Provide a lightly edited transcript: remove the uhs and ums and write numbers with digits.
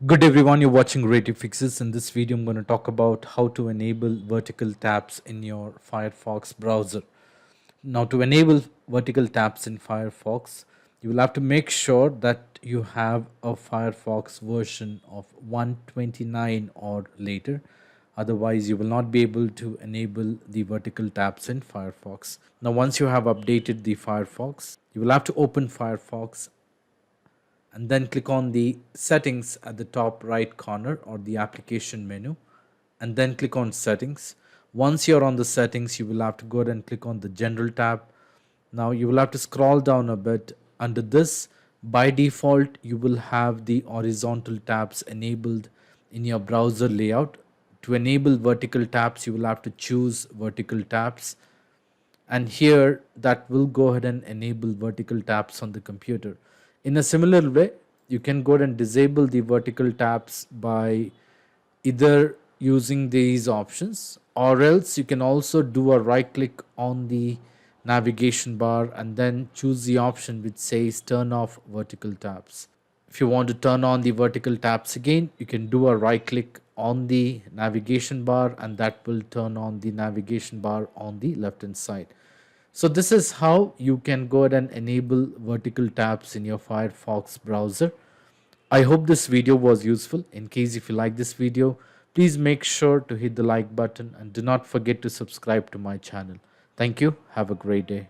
Good everyone, you're watching Creative Fixes. In this video, I'm going to talk about how to enable vertical tabs in your Firefox browser. Now, to enable vertical tabs in Firefox, you will have to make sure that you have a Firefox version of 129 or later. Otherwise, you will not be able to enable the vertical tabs in Firefox. Now, once you have updated the Firefox, you will have to open Firefox and then click on the settings at the top right corner or the application menu and then click on settings. Once you're on the settings, you will have to go ahead and click on the general tab. Now you will have to scroll down a bit. Under this, by default, you will have the horizontal tabs enabled in your browser layout. To enable vertical tabs, you will have to choose vertical tabs, and here that will go ahead and enable vertical tabs on the computer. In a similar way, you can go ahead and disable the vertical tabs by either using these options, or else you can also do a right click on the navigation bar and then choose the option which says turn off vertical tabs. If you want to turn on the vertical tabs again, you can do a right click on the navigation bar and that will turn on the navigation bar on the left hand side. So this is how you can go ahead and enable vertical tabs in your Firefox browser. I hope this video was useful. In case if you like this video, please make sure to hit the like button and do not forget to subscribe to my channel. Thank you. Have a great day.